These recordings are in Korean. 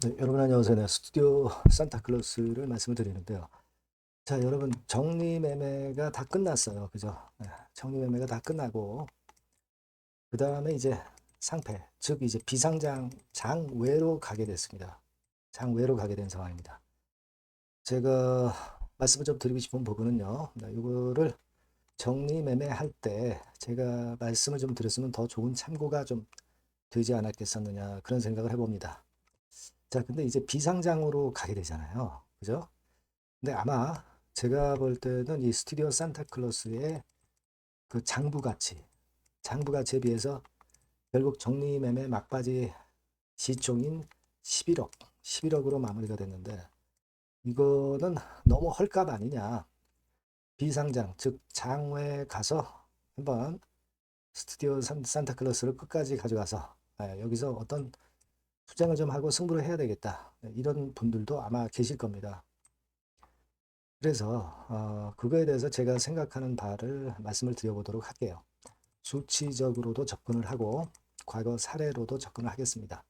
네, 여러분 안녕하세요. 네, 스튜디오 산타클로스를 말씀을 드리는데요. 자, 여러분 정리 매매가 다 끝났어요. 그죠? 네, 정리 매매가 다 끝나고 그 다음에 이제 상패, 즉 이제 비상장 장외로 가게 됐습니다. 장외로 가게 된 상황입니다. 제가 말씀을 좀 드리고 싶은 부분은요. 이거를 정리 매매할 때 제가 말씀을 좀 드렸으면 더 좋은 참고가 좀 되지 않았겠었느냐 그런 생각을 해봅니다. 자, 근데 이제 비상장으로 가게 되잖아요. 그죠? 근데 아마 제가 볼 때는 이 스튜디오 산타클로스의 그 장부 가치에 비해서 결국 정리 매매 막바지 시총인 11억, 11억으로 마무리가 됐는데 이거는 너무 헐값 아니냐. 비상장, 즉 장외 가서 한번 스튜디오 산타클로스를 끝까지 가져가서 여기서 어떤 투쟁을 좀 하고 승부를 해야 되겠다. 이런 분들도 아마 계실 겁니다. 그래서 그거에 대해서 제가 생각하는 바를 말씀을 드려보도록 할게요. 수치적으로도 접근을 하고 과거 사례로도 접근을 하겠습니다.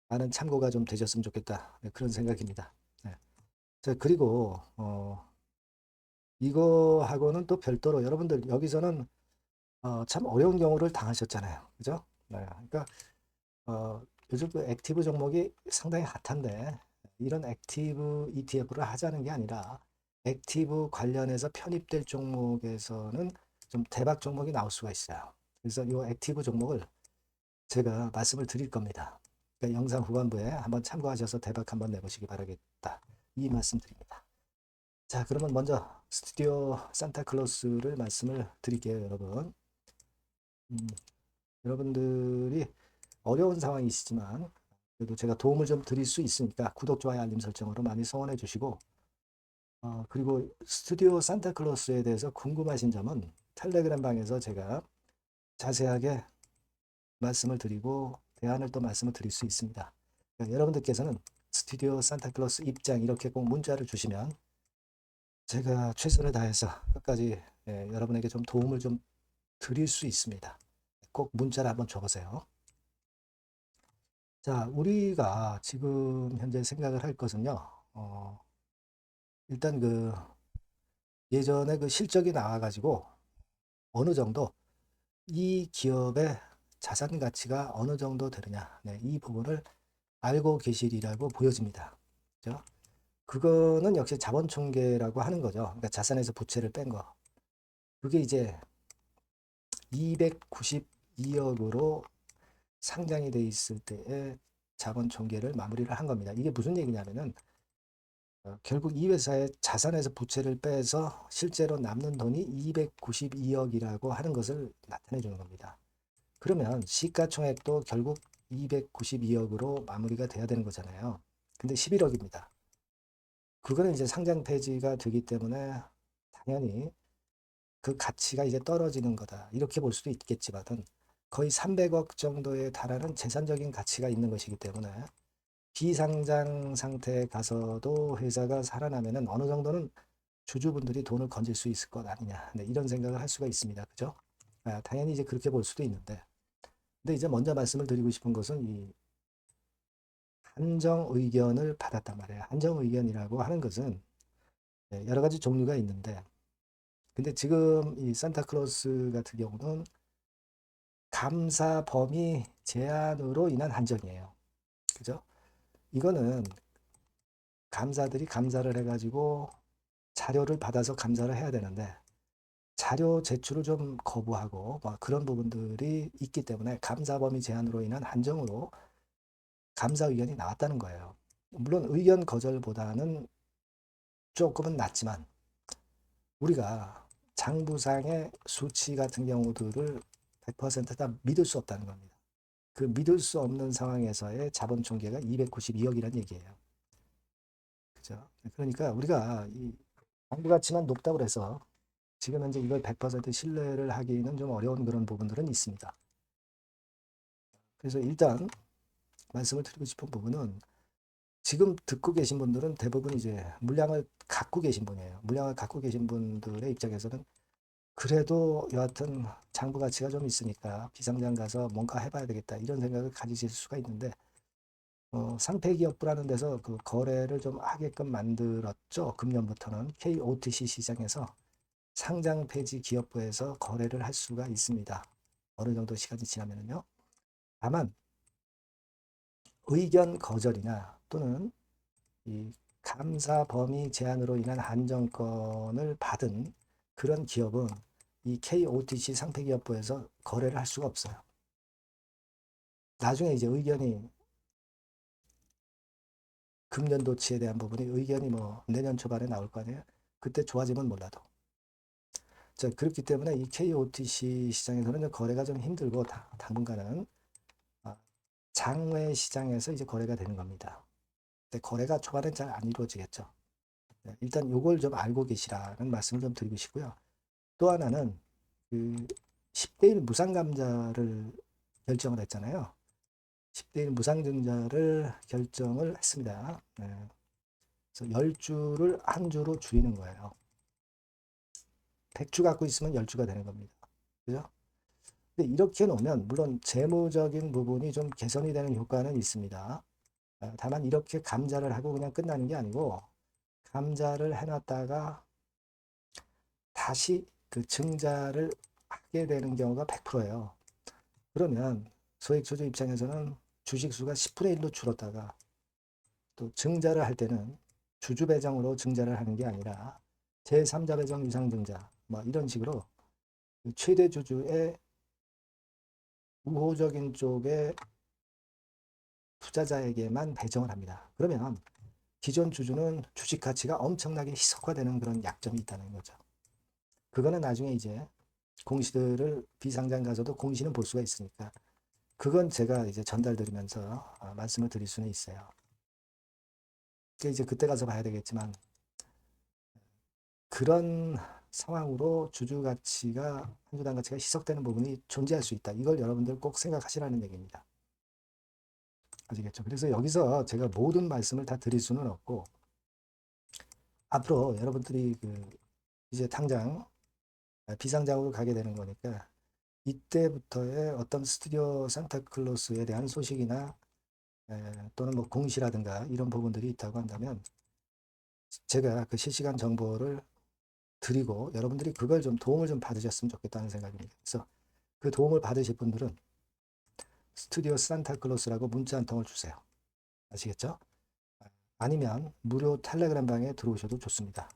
많은 참고가 좀 되셨으면 좋겠다. 네, 그런 생각입니다. 네. 자, 그리고 이거하고는 또 별도로 여러분들 여기서는 참 어려운 경우를 당하셨잖아요. 그죠? 네. 그러니까 요즘 그 액티브 종목이 상당히 핫한데 이런 액티브 ETF를 하자는 게 아니라 액티브 관련해서 편입될 종목에서는 좀 대박 종목이 나올 수가 있어요. 그래서 이 액티브 종목을 제가 말씀을 드릴 겁니다. 그러니까 영상 후반부에 한번 참고하셔서 대박 한번 내보시기 바라겠다. 이 말씀 드립니다. 자, 그러면 먼저 스튜디오 산타클로스를 말씀을 드릴게요, 여러분. 음, 여러분들이 어려운 상황이시지만 그래도 제가 도움을 좀 드릴 수 있으니까 구독, 좋아요, 알림 설정으로 많이 성원해 주시고 그리고 스튜디오 산타클로스에 대해서 궁금하신 점은 텔레그램 방에서 제가 자세하게 말씀을 드리고 대안을 또 말씀을 드릴 수 있습니다. 그러니까 여러분들께서는 스튜디오 산타클로스 입장 이렇게 꼭 문자를 주시면 제가 최선을 다해서 끝까지 여러분에게 좀 도움을 좀 드릴 수 있습니다. 꼭 문자를 한번 줘보세요. 자, 우리가 지금 현재 생각을 할 것은요. 일단 그 예전에 그 실적이 나와가지고 어느 정도 이 기업의 자산 가치가 어느 정도 되느냐. 네, 이 부분을 알고 계시리라고 보여집니다. 그죠? 그거는 역시 자본 총계라고 하는 거죠. 그러니까 자산에서 부채를 뺀 거. 그게 이제 292억으로 상장이 돼 있을 때의 자본 총계를 마무리를 한 겁니다. 이게 무슨 얘기냐면은 결국 이 회사의 자산에서 부채를 빼서 실제로 남는 돈이 292억이라고 하는 것을 나타내 주는 겁니다. 그러면 시가총액도 결국 292억으로 마무리가 돼야 되는 거잖아요. 근데 11억입니다. 그거는 이제 상장 폐지가 되기 때문에 당연히 그 가치가 이제 떨어지는 거다. 이렇게 볼 수도 있겠지만은 거의 300억 정도에 달하는 재산적인 가치가 있는 것이기 때문에 비상장 상태에 가서도 회사가 살아나면은 어느 정도는 주주분들이 돈을 건질 수 있을 것 아니냐. 네, 이런 생각을 할 수가 있습니다. 그죠? 당연히 이제 그렇게 볼 수도 있는데. 근데 이제 먼저 말씀을 드리고 싶은 것은 이 한정 의견을 받았단 말이에요. 한정 의견이라고 하는 것은 여러 가지 종류가 있는데, 근데 지금 이 산타클로스 같은 경우는 감사 범위 제한으로 인한 한정이에요. 그죠? 이거는 감사들이 감사를 해가지고 자료를 받아서 감사를 해야 되는데, 자료 제출을 좀 거부하고 뭐 그런 부분들이 있기 때문에 감사 범위 제한으로 인한 한정으로 감사 의견이 나왔다는 거예요. 물론 의견 거절보다는 조금은 낫지만 우리가 장부상의 수치 같은 경우들을 100%다 믿을 수 없다는 겁니다. 그 믿을 수 없는 상황에서의 자본 총계가 292억이라는 얘기예요. 그죠? 그러니까 우리가 이 장부 가치만 높다고 해서 지금 현재 이걸 100% 신뢰를 하기는 좀 어려운 그런 부분들은 있습니다. 그래서 일단 말씀을 드리고 싶은 부분은 지금 듣고 계신 분들은 대부분 이제 물량을 갖고 계신 분이에요. 물량을 갖고 계신 분들의 입장에서는 그래도 여하튼 장부 가치가 좀 있으니까 비상장 가서 뭔가 해봐야 되겠다 이런 생각을 가지실 수가 있는데 상폐기업부라는 데서 그 거래를 좀 하게끔 만들었죠. 금년부터는 KOTC 시장에서 상장 폐지 기업부에서 거래를 할 수가 있습니다. 어느 정도 시간이 지나면요. 다만 의견 거절이나 또는 이 감사 범위 제한으로 인한 한정권을 받은 그런 기업은 이 KOTC 상폐기업부에서 거래를 할 수가 없어요. 나중에 이제 의견이 금년도치에 대한 부분이 의견이 뭐 내년 초반에 나올 거 아니에요. 그때 좋아지면 몰라도. 자, 그렇기 때문에 이 KOTC 시장에서는 거래가 좀 힘들고 당분간은 장외 시장에서 이제 거래가 되는 겁니다. 근데 거래가 초반엔 잘 안 이루어지겠죠. 네, 일단 요걸 좀 알고 계시라는 말씀을 좀 드리고 싶고요. 또 하나는 그 10대 1 무상감자를 결정을 했잖아요. 10대 1 무상증자를 결정을 했습니다. 네. 그래서 10주를 한 주로 줄이는 거예요. 100주 갖고 있으면 10주가 되는 겁니다. 그죠? 근데 이렇게 놓으면 물론 재무적인 부분이 좀 개선이 되는 효과는 있습니다. 다만 이렇게 감자를 하고 그냥 끝나는 게 아니고 감자를 해놨다가 다시 그 증자를 하게 되는 경우가 100%예요. 그러면 소액주주 입장에서는 주식수가 10분의 1로 줄었다가 또 증자를 할 때는 주주 배정으로 증자를 하는 게 아니라 제3자 배정 유상 증자 뭐 이런 식으로 최대 주주의 우호적인 쪽에 투자자에게만 배정을 합니다. 그러면 기존 주주는 주식 가치가 엄청나게 희석화되는 그런 약점이 있다는 거죠. 그거는 나중에 이제 공시들을 비상장 가서도 공시는 볼 수가 있으니까 그건 제가 이제 전달드리면서 말씀을 드릴 수는 있어요. 이제 그때 가서 봐야 되겠지만 그런 상황으로 주주 가치가 한 주당 가치가 희석되는 부분이 존재할 수 있다. 이걸 여러분들 꼭 생각하시라는 얘기입니다. 아시겠죠? 그래서 여기서 제가 모든 말씀을 다 드릴 수는 없고 앞으로 여러분들이 그 이제 당장 비상장으로 가게 되는 거니까 이때부터의 어떤 스튜디오 산타클로스에 대한 소식이나 또는 뭐 공시라든가 이런 부분들이 있다고 한다면 제가 그 실시간 정보를 드리고 여러분들이 그걸 좀 도움을 좀 받으셨으면 좋겠다는 생각입니다. 그래서 그 도움을 받으실 분들은 스튜디오 산타클로스라고 문자 한 통을 주세요. 아시겠죠? 아니면 무료 텔레그램 방에 들어오셔도 좋습니다.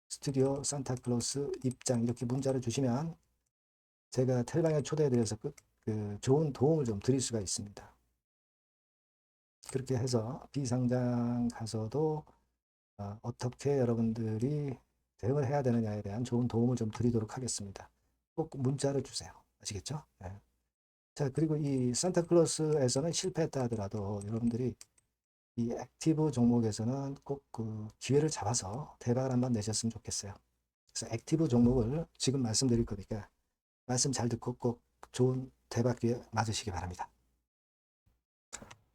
스튜디오 산타클로스 입장 이렇게 문자를 주시면 제가 텔방에 초대해드려서 그 좋은 도움을 좀 드릴 수가 있습니다. 그렇게 해서 비상장 가서도 어떻게 여러분들이 대응을 해야 되느냐에 대한 좋은 도움을 좀 드리도록 하겠습니다. 꼭 문자를 주세요. 아시겠죠? 네. 자, 그리고 이 산타클로스에서는 실패했다 하더라도 여러분들이 이 액티브 종목에서는 꼭 그 기회를 잡아서 대박을 한번 내셨으면 좋겠어요. 그래서 액티브 종목을 지금 말씀드릴 거니까 말씀 잘 듣고 꼭 좋은 대박 기회 맞으시기 바랍니다.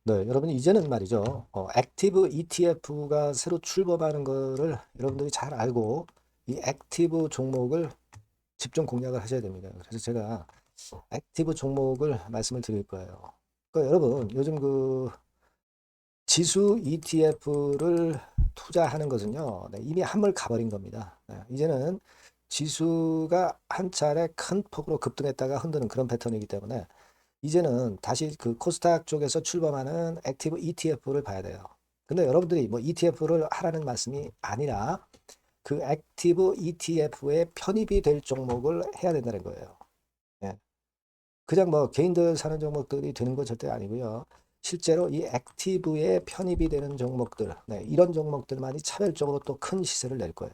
네, 여러분 이제는 말이죠. 액티브 ETF가 새로 출범하는 거를 여러분들이 잘 알고 이 액티브 종목을 집중 공략을 하셔야 됩니다. 그래서 제가 액티브 종목을 말씀을 드릴 거예요. 그러니까 여러분 요즘 그 지수 ETF를 투자하는 것은요, 네, 이미 한물 가버린 겁니다. 네, 이제는 지수가 한 차례 큰 폭으로 급등했다가 흔드는 그런 패턴이기 때문에 이제는 다시 그 코스닥 쪽에서 출범하는 액티브 ETF를 봐야 돼요. 근데 여러분들이 뭐 ETF를 하라는 말씀이 아니라 그 액티브 ETF에 편입이 될 종목을 해야 된다는 거예요. 예. 그냥 뭐 개인들 사는 종목들이 되는 건 절대 아니고요. 실제로 이 액티브에 편입이 되는 종목들, 네, 이런 종목들만이 차별적으로 또 큰 시세를 낼 거예요.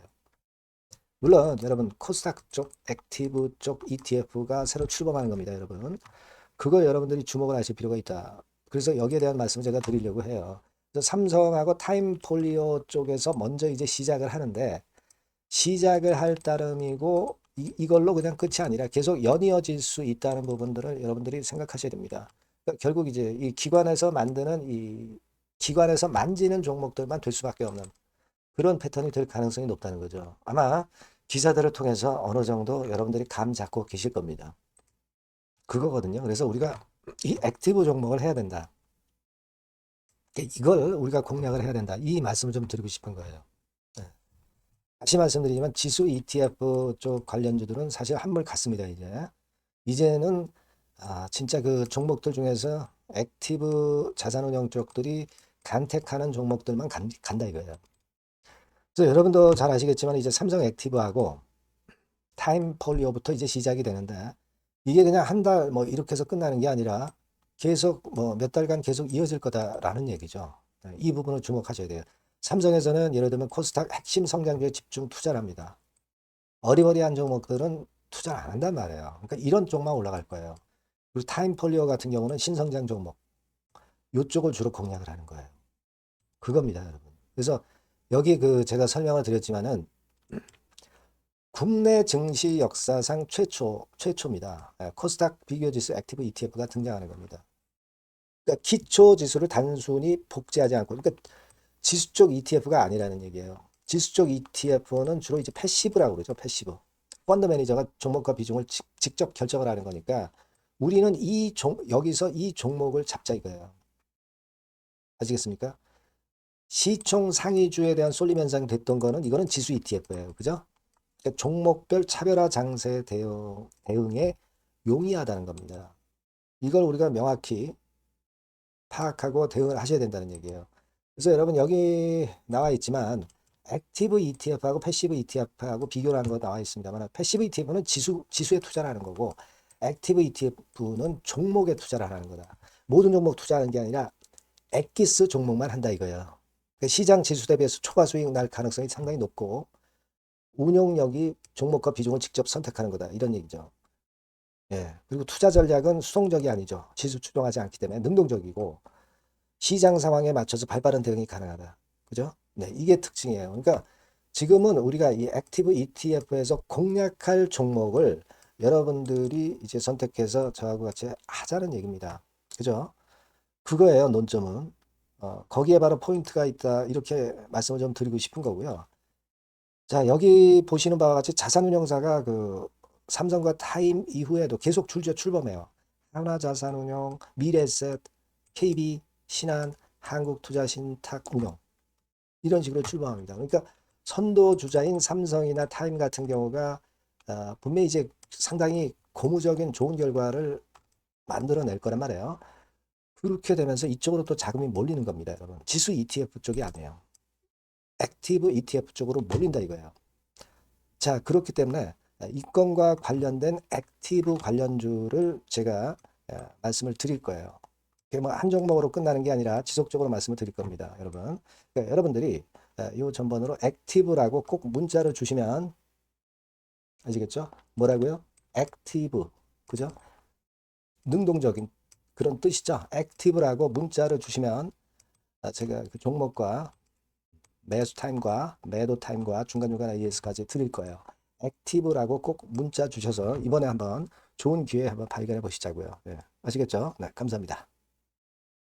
물론 여러분 코스닥 쪽 액티브 쪽 ETF가 새로 출범하는 겁니다, 여러분. 그거 여러분들이 주목을 하실 필요가 있다. 그래서 여기에 대한 말씀을 제가 드리려고 해요. 그래서 삼성하고 타임폴리오 쪽에서 먼저 이제 시작을 하는데 시작을 할 따름이고 이걸로 그냥 끝이 아니라 계속 연이어질 수 있다는 부분들을 여러분들이 생각하셔야 됩니다. 그러니까 결국 이제 이 기관에서 만드는 이 기관에서 만지는 종목들만 될 수밖에 없는 그런 패턴이 될 가능성이 높다는 거죠. 아마 기사들을 통해서 어느 정도 여러분들이 감 잡고 계실 겁니다. 그거거든요. 그래서 우리가 이 액티브 종목을 해야 된다. 이걸 우리가 공략을 해야 된다. 이 말씀을 좀 드리고 싶은 거예요. 네. 다시 말씀드리지만 지수 ETF 쪽 관련주들은 사실 한물 같습니다. 이제는 진짜 그 종목들 중에서 액티브 자산운용 쪽들이 간택하는 종목들만 간다 이거예요. 그래서 여러분도 잘 아시겠지만 이제 삼성 액티브하고 타임폴리오부터 이제 시작이 되는데 이게 그냥 한 달 뭐 이렇게 해서 끝나는 게 아니라 계속 뭐 몇 달간 계속 이어질 거다라는 얘기죠. 이 부분을 주목하셔야 돼요. 삼성에서는 예를 들면 코스닥 핵심 성장주에 집중 투자를 합니다. 어리버리한 종목들은 투자를 안 한단 말이에요. 그러니까 이런 쪽만 올라갈 거예요. 그리고 타임폴리오 같은 경우는 신성장 종목 이쪽을 주로 공략을 하는 거예요. 그겁니다, 여러분. 그래서 여기 그 제가 설명을 드렸지만은 국내 증시 역사상 최초입니다. 코스닥 비교지수 액티브 ETF가 등장하는 겁니다. 그러니까 기초 지수를 단순히 복제하지 않고, 그러니까 지수 쪽 ETF가 아니라는 얘기예요. 지수 쪽 ETF는 주로 이제 패시브라고 그러죠. 패시브. 펀드 매니저가 종목과 비중을 직접 결정을 하는 거니까 우리는 여기서 이 종목을 잡자 이거예요. 아시겠습니까? 시총 상위주에 대한 쏠림 현상이 됐던 거는 이거는 지수 ETF예요. 그죠? 그러니까 종목별 차별화 장세 대응에 용이하다는 겁니다. 이걸 우리가 명확히 파악하고 대응을 하셔야 된다는 얘기예요. 그래서 여러분 여기 나와 있지만 액티브 ETF하고 패시브 ETF하고 비교를 하는 거 나와 있습니다만 패시브 ETF는 지수에 투자를 하는 거고 액티브 ETF는 종목에 투자를 하는 거다. 모든 종목 투자하는 게 아니라 엑기스 종목만 한다 이거예요. 그러니까 시장 지수 대비해서 초과 수익 날 가능성이 상당히 높고 운용력이 종목과 비중을 직접 선택하는 거다. 이런 얘기죠. 예. 그리고 투자 전략은 수동적이 아니죠. 지수 추종하지 않기 때문에 능동적이고 시장 상황에 맞춰서 발빠른 대응이 가능하다. 그죠? 네, 이게 특징이에요. 그러니까 지금은 우리가 이 액티브 ETF에서 공략할 종목을 여러분들이 이제 선택해서 저하고 같이 하자는 얘기입니다. 그죠? 그거예요, 논점은. 거기에 바로 포인트가 있다. 이렇게 말씀을 좀 드리고 싶은 거고요. 자, 여기 보시는 바와 같이 자산운용사가 그 삼성과 타임 이후에도 계속 출범해요. 하나자산운용, 미래에셋, KB, 신한, 한국투자신탁운용 이런 식으로 출범합니다. 그러니까 선도주자인 삼성이나 타임 같은 경우가 분명히 이제 상당히 고무적인 좋은 결과를 만들어낼 거란 말이에요. 그렇게 되면서 이쪽으로 또 자금이 몰리는 겁니다, 여러분. 지수 ETF 쪽이 아니에요. 액티브 ETF 쪽으로 몰린다 이거예요. 자, 그렇기 때문에 이건과 관련된 액티브 관련주를 제가 말씀을 드릴 거예요. 그게 뭐 한 종목으로 끝나는 게 아니라 지속적으로 말씀을 드릴 겁니다, 여러분. 그러니까 여러분들이 이 전번으로 액티브라고 꼭 문자를 주시면 아시겠죠? 뭐라고요? 액티브, 그죠? 능동적인 그런 뜻이죠. 액티브라고 문자를 주시면 제가 그 종목과 매수 타임과 매도 타임과 중간중간 AS까지 드릴 거예요. 액티브라고 꼭 문자 주셔서 이번에 한번 좋은 기회 한번 발견해 보시자고요. 네, 아시겠죠? 네, 감사합니다.